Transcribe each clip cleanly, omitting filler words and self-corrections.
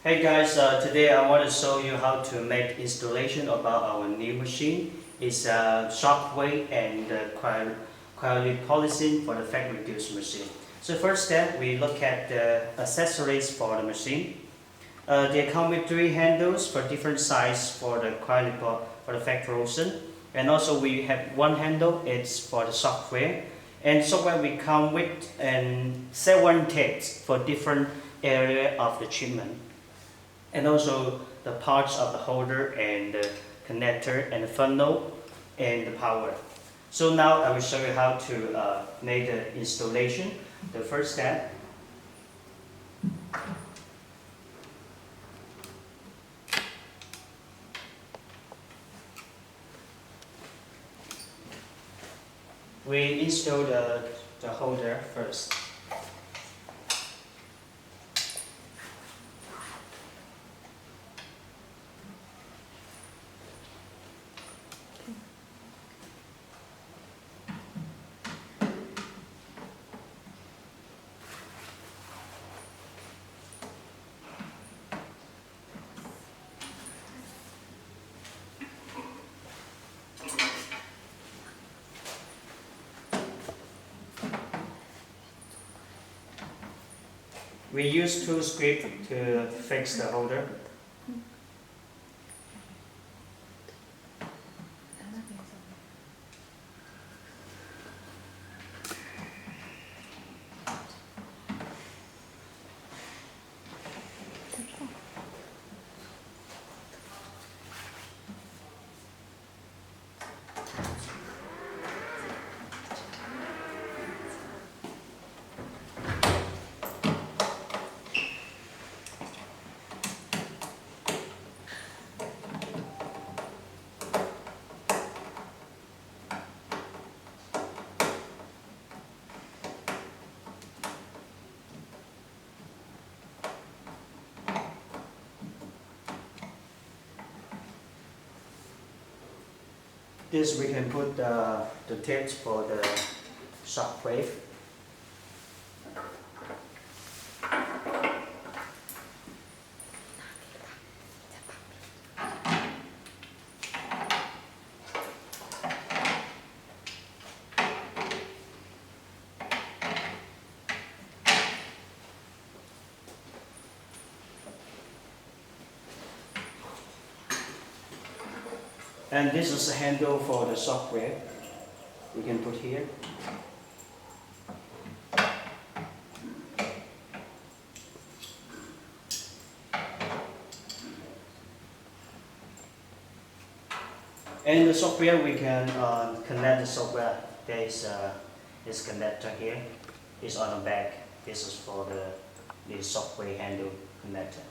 Hey guys, today I want to show you how to make installation about our new machine. It's a shockwave and cryolipolysis for the fat reduced machine. So first step, we look at the accessories for the machine. They come with 3 handles for different size for the fat frozen, and also we have 1 handle. It's for the shockwave, and shockwave we come with 7 tapes for different area of the treatment, and also the parts of the holder and the connector and the funnel and the power. So now I will show you how to make the installation. The first step, we install the holder first. We use 2 screws to fix the holder. This we can put the tapes for the shockwave. And this is a handle for the shockwave. We can put here. And the shockwave we can connect the software. There is this connector here. It's on the back. This is for the shockwave handle connector.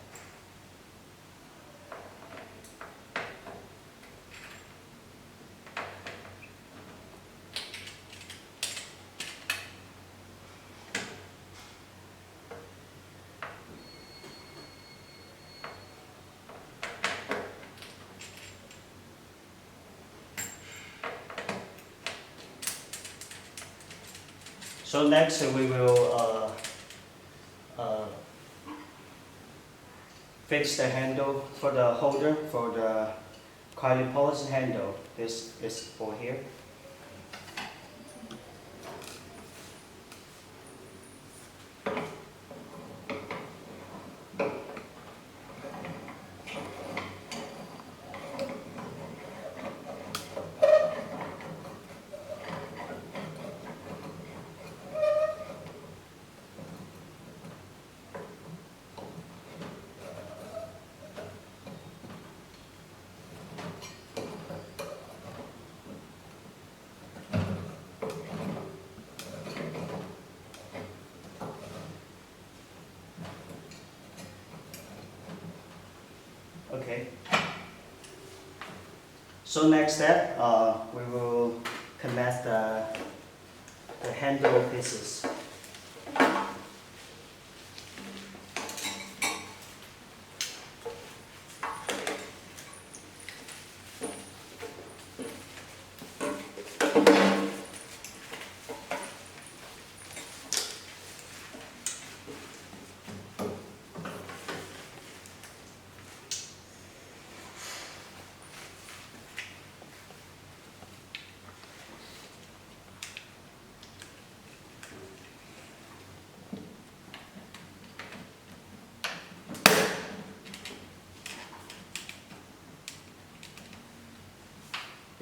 So next we will fix the handle for the holder for the cryolipolysis handle. This is for here. Okay. So next step, we will connect the handle pieces.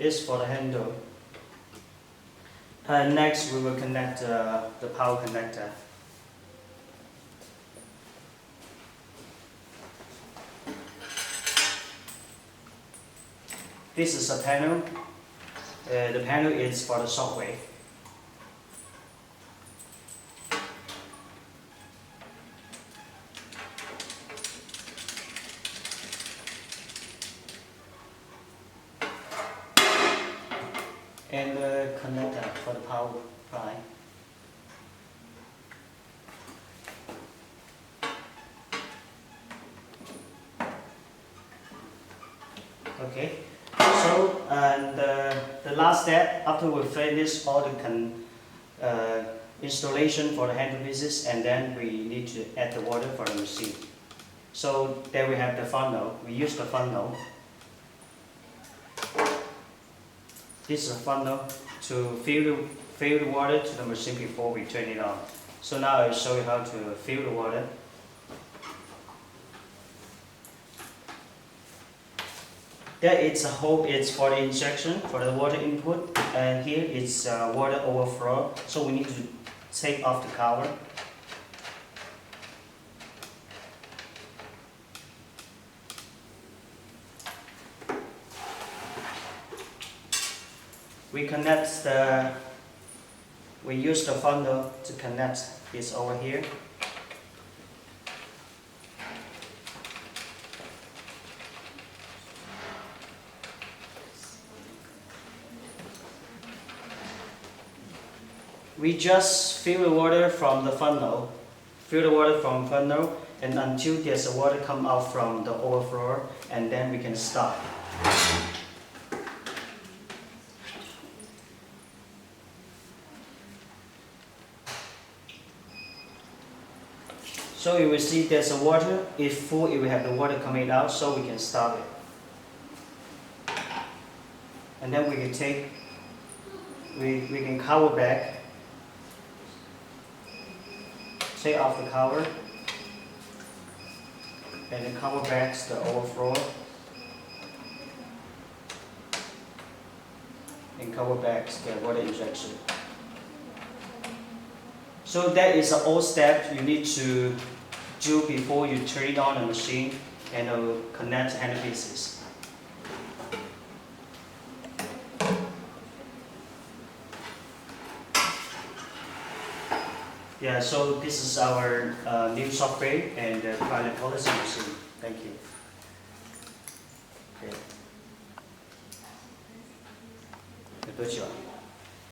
is for the handle. Next, we will connect the power connector. This is a panel. The panel is for the shockwave. And the connector for the power supply. Okay, so and the last step after we finish all the installation for the handle pieces, and then we need to add the water for the machine. So there we have the funnel. We use the funnel. This is a funnel to fill the water to the machine before we turn it on. So now I'll show you how to fill the water. There is a hole, it's for the injection, for the water input, and here it's water overflow, so we need to take off the cover. We use the funnel to connect this over here. We just fill the water from the funnel, and until there's a water come out from the overflow, and then we can stop. So you will see there's a water, it's full, it will have the water coming out, so we can stop it. And then we can cover back, take off the cover, and then cover back the overflow, and cover back the water injection. So that is all steps you need to do before you turn on the machine and connect the handle pieces. Yeah, so this is our new software and cryolipolysis machine. Thank you. Okay.